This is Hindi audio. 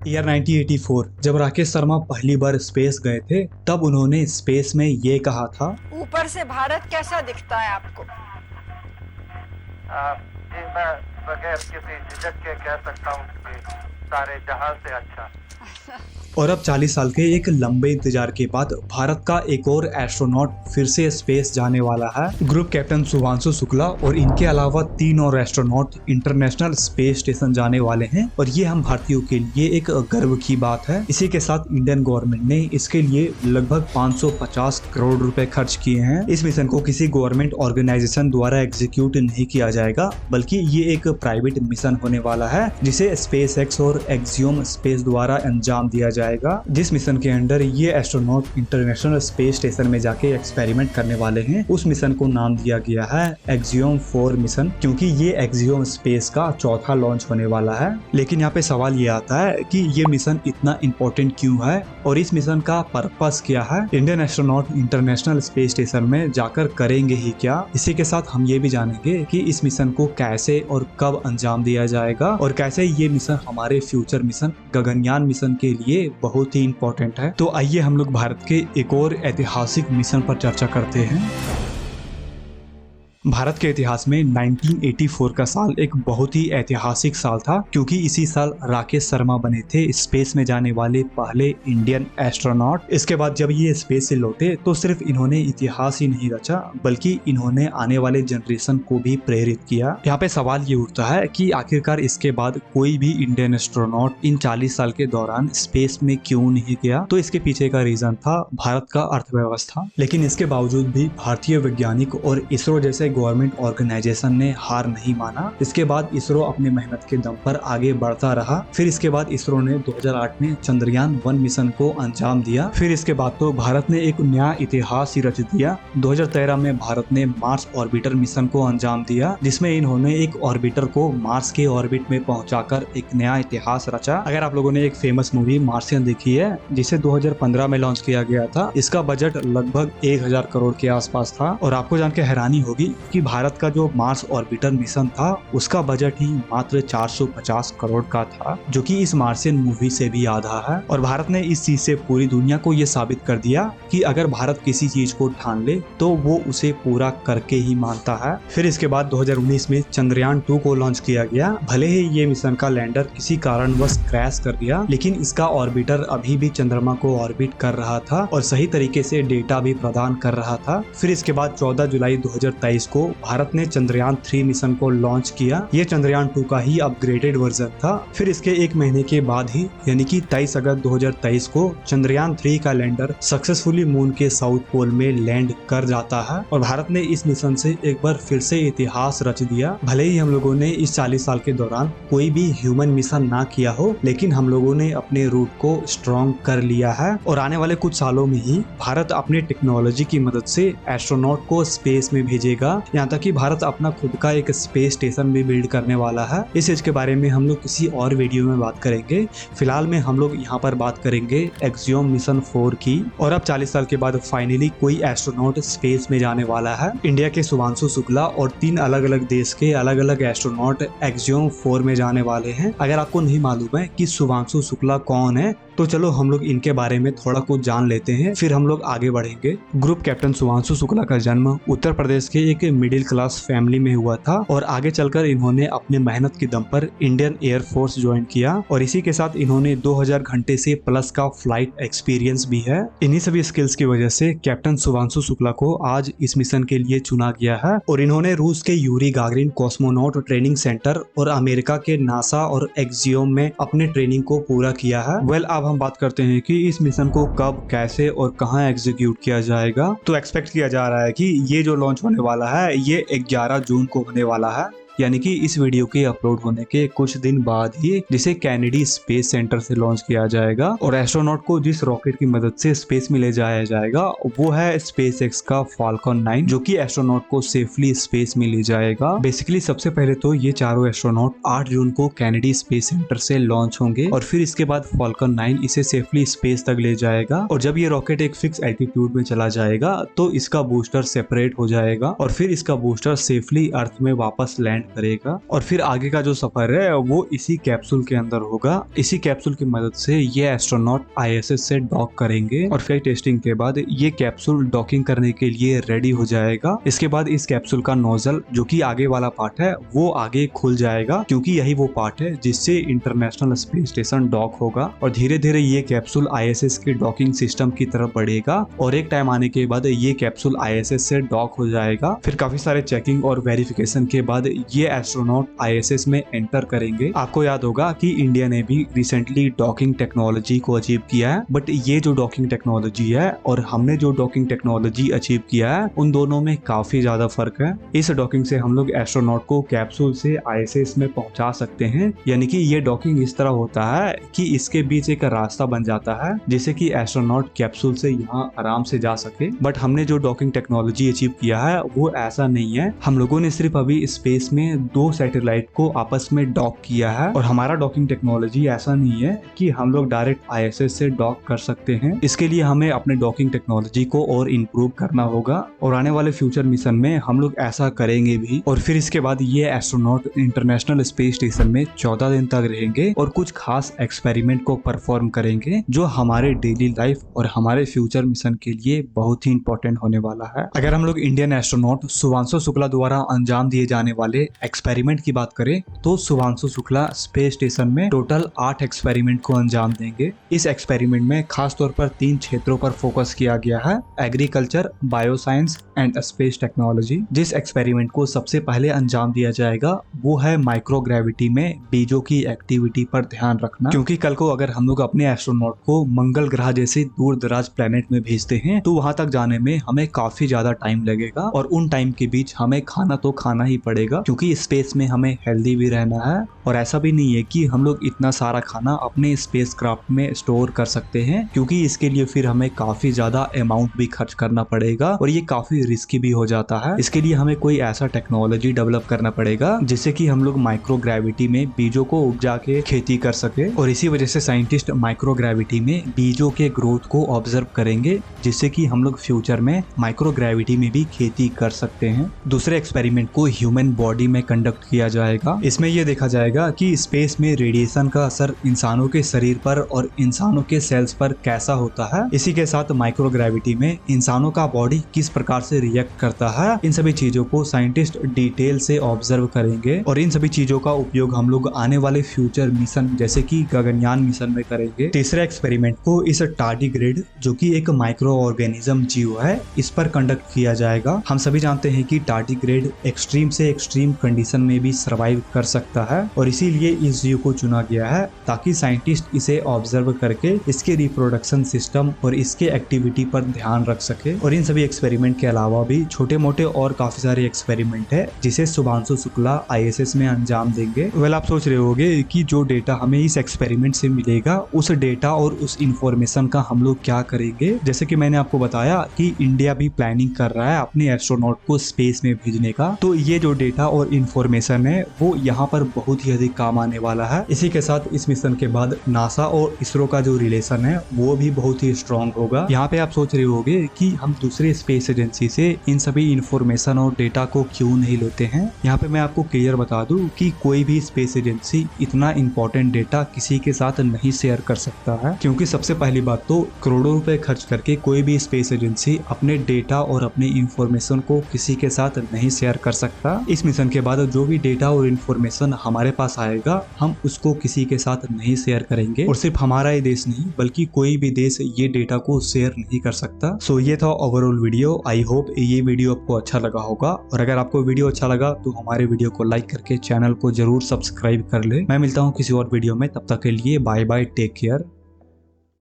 ईयर 1984 जब राकेश शर्मा पहली बार स्पेस गए थे तब उन्होंने स्पेस में ये कहा था, ऊपर से भारत कैसा दिखता है आपको? जी मैं बगैर किसी झिझक के कह सकता हूँ कि सारे जहां से अच्छा। और अब 40 साल के एक लंबे इंतजार के बाद भारत का एक और एस्ट्रोनॉट फिर से स्पेस जाने वाला है। ग्रुप कैप्टन शुभांशु शुक्ला और इनके अलावा 3 और एस्ट्रोनॉट इंटरनेशनल स्पेस स्टेशन जाने वाले हैं और ये हम भारतीयों के लिए एक गर्व की बात है। इसी के साथ इंडियन गवर्नमेंट ने इसके लिए लगभग 550 करोड़ रुपए खर्च किए हैं। इस मिशन को किसी गवर्नमेंट ऑर्गेनाइजेशन द्वारा एग्जीक्यूट नहीं किया जाएगा, बल्कि ये एक प्राइवेट मिशन होने वाला है जिसे स्पेस एक्स और एक्सियोम स्पेस द्वारा अंजाम दिया जाएगा। जिस मिशन के अंडर ये एस्ट्रोनॉट इंटरनेशनल स्पेस स्टेशन में जाके एक्सपेरिमेंट करने वाले हैं, उस मिशन को नाम दिया गया है एक्सियोम 4 मिशन, क्योंकि ये एक्सियोम स्पेस का चौथा लॉन्च होने वाला है। लेकिन यहाँ पे सवाल ये आता है कि ये मिशन इतना इम्पोर्टेंट क्यों है और इस मिशन का पर्पस क्या है। Indian astronaut international space station में जाकर करेंगे ही क्या। इसी के साथ हम ये भी जानेंगे कि इस मिशन को कैसे और कब अंजाम दिया जाएगा और कैसे ये मिशन हमारे फ्यूचर मिशन गगनयान मिशन के लिए बहुत ही इंपॉर्टेंट है। तो आइए हम लोग भारत के एक और ऐतिहासिक मिशन पर चर्चा करते हैं। भारत के इतिहास में 1984 का साल एक बहुत ही ऐतिहासिक साल था, क्योंकि इसी साल राकेश शर्मा बने थे स्पेस में जाने वाले पहले इंडियन एस्ट्रोनॉट। इसके बाद जब ये स्पेस से लौटे तो सिर्फ इन्होंने इतिहास ही नहीं रचा, बल्कि इन्होंने आने वाले जनरेशन को भी प्रेरित किया। यहाँ पे सवाल ये उठता है कि आखिरकार इसके बाद कोई भी इंडियन एस्ट्रोनॉट इन 40 साल के दौरान स्पेस में क्यों नहीं गया। तो इसके पीछे का रीजन था भारत का अर्थव्यवस्था। लेकिन इसके बावजूद भी भारतीय वैज्ञानिक और इसरो जैसे गवर्नमेंट ऑर्गेनाइजेशन ने हार नहीं माना। इसके बाद इसरो अपने मेहनत के दम पर आगे बढ़ता रहा। फिर इसके बाद इसरो ने 2008 में चंद्रयान 1 मिशन को अंजाम दिया। फिर इसके बाद तो भारत ने एक नया इतिहास ही रच दिया। 2013 में भारत ने मार्स ऑर्बिटर मिशन को अंजाम दिया, जिसमें इन्होंने एक ऑर्बिटर को मार्स के ऑर्बिट में पहुंचाकर एक नया इतिहास रचा। अगर आप लोगों ने एक फेमस मूवी मार्सियन देखी है, जिसे 2015 में लॉन्च किया गया था, इसका बजट लगभग 1000 करोड़ के आसपास था। और आपको जान के हैरानी होगी कि भारत का जो मार्स ऑर्बिटर मिशन था उसका बजट ही मात्र 450 करोड़ का था, जो कि इस मार्सियन मूवी से भी आधा है। और भारत ने इस चीज से पूरी दुनिया को ये साबित कर दिया कि अगर भारत किसी चीज को ठान ले तो वो उसे पूरा करके ही मानता है। फिर इसके बाद 2019 में चंद्रयान 2 को लॉन्च किया गया। भले ही ये मिशन का लैंडर किसी कारणवश क्रैश कर दिया, लेकिन इसका ऑर्बिटर अभी भी चंद्रमा को ऑर्बिट कर रहा था और सही तरीके से डेटा भी प्रदान कर रहा था। फिर इसके बाद 14 जुलाई 2023 को भारत ने चंद्रयान 3 मिशन को लॉन्च किया। ये चंद्रयान 2 का ही अपग्रेडेड वर्जन था। फिर इसके एक महीने के बाद ही यानी कि 23 अगस्त 2023 को चंद्रयान 3 का लैंडर सक्सेसफुली मून के साउथ पोल में लैंड कर जाता है और भारत ने इस मिशन से एक बार फिर से इतिहास रच दिया। भले ही हम लोगों ने इस 40 साल के दौरान कोई भी ह्यूमन मिशन ना किया हो, लेकिन हम लोगों ने अपने रूट को स्ट्रॉन्ग कर लिया है और आने वाले कुछ सालों में ही भारत अपने टेक्नोलॉजी की मदद से एस्ट्रोनॉट को स्पेस में भेजेगा। यहाँ तक कि भारत अपना खुद का एक स्पेस स्टेशन भी बिल्ड करने वाला है। इस चीज के बारे में हम लोग किसी और वीडियो में बात करेंगे। फिलहाल में हम लोग यहाँ पर बात करेंगे एक्सियोम मिशन 4 की। और अब 40 साल के बाद फाइनली कोई एस्ट्रोनॉट स्पेस में जाने वाला है। इंडिया के शुभांशु शुक्ला और 3 अलग अलग देश के अलग अलग एस्ट्रोनॉट एक्सियोम 4 में जाने वाले हैं। अगर आपको नहीं मालूम है कि शुभांशु शुक्ला कौन है, तो चलो हम लोग इनके बारे में थोड़ा कुछ जान लेते हैं, फिर हम लोग आगे बढ़ेंगे। ग्रुप कैप्टन शुभांशु शुक्ला का जन्म उत्तर प्रदेश के एक मिडिल क्लास फैमिली में हुआ था और आगे चलकर इन्होंने अपने मेहनत के दम पर इंडियन एयर फोर्स ज्वाइन किया और इसी के साथ इन्होंने 2000 घंटे से प्लस का फ्लाइट एक्सपीरियंस भी है। इन्हीं सभी स्किल्स की वजह से कैप्टन शुभांशु शुक्ला को आज इस मिशन के लिए चुना गया है और इन्होंने रूस के Yuri Gagarin cosmonaut training centre और अमेरिका के नासा और एक्सियोम में अपने ट्रेनिंग को पूरा किया है। अब हम बात करते हैं कि इस मिशन को कब, कैसे और कहां एग्जीक्यूट किया जाएगा। तो एक्सपेक्ट किया जा रहा है कि ये जो लॉन्च होने वाला है ये 11 जून को होने वाला है, यानी कि इस वीडियो के अपलोड होने के कुछ दिन बाद ही, जिसे कैनेडी स्पेस सेंटर से लॉन्च किया जाएगा। और एस्ट्रोनॉट को जिस रॉकेट की मदद से स्पेस में ले जाया जाएगा वो है स्पेस एक्स का फाल्कन 9, जो कि एस्ट्रोनॉट को सेफली स्पेस में ले जाएगा। बेसिकली सबसे पहले तो ये चारों एस्ट्रोनॉट 8 जून को कैनेडी स्पेस सेंटर से लॉन्च होंगे और फिर इसके बाद फाल्कन 9 इसे सेफली स्पेस तक ले जाएगा। और जब ये रॉकेट एक फिक्स एल्टीट्यूड में चला जाएगा तो इसका बूस्टर सेपरेट हो जाएगा और फिर इसका बूस्टर सेफली अर्थ में वापस लैंड लैंड करेगा और फिर आगे का जो सफर है वो इसी कैप्सूल के अंदर होगा। इसी कैप्सूल की मदद से ये एस्ट्रोनॉट ISS से डॉक करेंगे और फ्लाइट टेस्टिंग के बाद ये कैप्सूल डॉकिंग करने के लिए रेडी हो जाएगा। इसके बाद इस कैप्सूल का नोजल जो कि आगे वाला पार्ट है वो आगे खुल जाएगा, क्योंकि यही वो पार्ट है जिससे इंटरनेशनल स्पेस स्टेशन डॉक होगा और धीरे धीरे ये कैप्सूल ISS के डॉकिंग सिस्टम की तरफ बढ़ेगा और एक टाइम आने के बाद ये कैप्सूल ISS से डॉक हो जाएगा। फिर काफी सारे चेकिंग और वेरिफिकेशन के बाद ये एस्ट्रोनॉट ISS में एंटर करेंगे। आपको याद होगा कि इंडिया ने भी रिसेंटली डॉकिंग टेक्नोलॉजी को अचीव किया है, बट ये जो डॉकिंग टेक्नोलॉजी है और हमने जो डॉकिंग टेक्नोलॉजी अचीव किया है उन दोनों में काफी ज्यादा फर्क है। इस डॉकिंग से हम लोग एस्ट्रोनॉट को कैप्सूल से ISS में पहुंचा सकते हैं, यानी कि ये डॉकिंग इस तरह होता है कि इसके बीच एक रास्ता बन जाता है जिससे कि एस्ट्रोनॉट कैप्सूल से यहाँ आराम से जा सके। बट हमने जो डॉकिंग टेक्नोलॉजी अचीव किया है वो ऐसा नहीं है। हम लोगों ने सिर्फ अभी स्पेस में 2 सैटेलाइट को आपस में डॉक किया है और हमारा डॉकिंग टेक्नोलॉजी ऐसा नहीं है कि हम लोग डायरेक्ट ISS से डॉक कर सकते हैं। इसके लिए हमें अपने डॉकिंग टेक्नोलॉजी को और इम्प्रूव करना होगा और आने वाले फ्यूचर मिशन में हम लोग ऐसा करेंगे भी। और फिर इसके बाद ये एस्ट्रोनॉट इंटरनेशनल स्पेस स्टेशन में 14 दिन तक रहेंगे और कुछ खास एक्सपेरिमेंट को परफॉर्म करेंगे जो हमारे डेली लाइफ और हमारे फ्यूचर मिशन के लिए बहुत ही इंपॉर्टेंट होने वाला है। अगर हम लोग इंडियन एस्ट्रोनॉट शुभांशु शुक्ला द्वारा अंजाम दिए जाने वाले एक्सपेरिमेंट की बात करें तो शुभांशु शुक्ला स्पेस स्टेशन में टोटल 8 एक्सपेरिमेंट को अंजाम देंगे। इस एक्सपेरिमेंट में खास तौर पर 3 क्षेत्रों पर फोकस किया गया है: agriculture, bioscience and space technology. जिस एक्सपेरिमेंट को सबसे पहले अंजाम दिया जाएगा वो है माइक्रोग्रेविटी में बीजों की एक्टिविटी पर ध्यान रखना, क्योंकि कल को अगर हम लोग अपने एस्ट्रोनॉट को मंगल ग्रह जैसे दूर दराज प्लेनेट में भेजते हैं तो वहां तक जाने में हमें काफी ज्यादा टाइम लगेगा और उन टाइम के बीच हमें खाना तो खाना ही पड़ेगा, क्योंकि स्पेस में हमें हेल्दी भी रहना है। और ऐसा भी नहीं है कि हम लोग इतना सारा खाना अपने स्पेस क्राफ्ट में स्टोर कर सकते हैं, क्योंकि इसके लिए फिर हमें काफी ज्यादा अमाउंट भी खर्च करना पड़ेगा और ये काफी रिस्की भी हो जाता है। इसके लिए हमें कोई ऐसा टेक्नोलॉजी डेवलप करना पड़ेगा जिससे कि हम लोग माइक्रोग्रेविटी में बीजों को उपजा के खेती कर सके। और इसी वजह से साइंटिस्ट माइक्रोग्रेविटी में बीजों के ग्रोथ को ऑब्जर्व करेंगे, जिससे कि हम लोग फ्यूचर में माइक्रोग्रेविटी में भी खेती कर सकते हैं। दूसरे एक्सपेरिमेंट को ह्यूमन बॉडी में कंडक्ट किया जाएगा। इसमें यह देखा जाएगा कि स्पेस में रेडिएशन का असर इंसानों के शरीर पर और इंसानों के सेल्स पर कैसा होता है। इसी के साथ माइक्रोग्रेविटी में इंसानों का बॉडी किस प्रकार से रिएक्ट करता है, इन सभी चीजों को साइंटिस्ट डिटेल से ऑब्जर्व करेंगे और इन सभी चीजों का उपयोग हम लोग आने वाले फ्यूचर मिशन जैसे कि गगनयान मिशन में करेंगे। तीसरे एक्सपेरिमेंट को इस टार्डिग्रेड जो कि एक माइक्रो ऑर्गेनिज्म जीव है इस पर कंडक्ट किया जाएगा। हम सभी जानते हैं कि टार्डिग्रेड एक्सट्रीम से एक्सट्रीम कंडीशन में भी सर्वाइव कर सकता है और इसीलिए इस जीव को चुना गया है ताकि साइंटिस्ट इसे ऑब्जर्व करके इसके रिप्रोडक्शन सिस्टम और इसके एक्टिविटी पर ध्यान रख सके। और इन सभी एक्सपेरिमेंट के अलावा भी छोटे मोटे और काफी सारे एक्सपेरिमेंट है जिसे शुभांशु शुक्ला ISS में अंजाम देंगे। वेल, आप सोच रहे होंगे कि जो डेटा हमें इस एक्सपेरिमेंट से मिलेगा उस डेटा और उस इंफॉर्मेशन का हम लोग क्या करेंगे। जैसे कि मैंने आपको बताया कि इंडिया भी प्लानिंग कर रहा है अपने एस्ट्रोनॉट को स्पेस में भेजने का, तो ये जो डेटा और इंफॉर्मेशन है वो यहाँ पर बहुत ही अधिक काम आने वाला है। इसी के साथ इस मिशन के बाद नासा और इसरो का जो रिलेशन है वो भी बहुत ही स्ट्रॉन्ग होगा। यहाँ पे आप सोच रहे होंगे कि हम दूसरे स्पेस एजेंसी से इन सभी इंफॉर्मेशन और डेटा को क्यों नहीं लेते हैं। यहाँ पे मैं आपको क्लियर बता दूं कि कोई भी स्पेस एजेंसी इतना इंपॉर्टेंट डेटा किसी के साथ नहीं शेयर कर सकता है, क्योंकि सबसे पहली बात तो करोड़ों रुपए खर्च करके कोई भी स्पेस एजेंसी अपने डेटा और अपने इंफॉर्मेशन को किसी के साथ नहीं शेयर कर सकता। इस मिशन के बाद जो भी डेटा और इंफॉर्मेशन हमारे पास आएगा हम उसको किसी के साथ नहीं शेयर करेंगे और सिर्फ हमारा ही देश नहीं बल्कि कोई भी देश ये डेटा को शेयर नहीं कर सकता। सो ये था ओवरऑल वीडियो। आई होप ये वीडियो आपको अच्छा लगा होगा और अगर आपको वीडियो अच्छा लगा तो हमारे वीडियो को लाइक करके चैनल को जरूर सब्सक्राइब कर ले। मैं मिलता हूँ किसी और वीडियो में, तब तक के लिए बाय बाय, टेक केयर।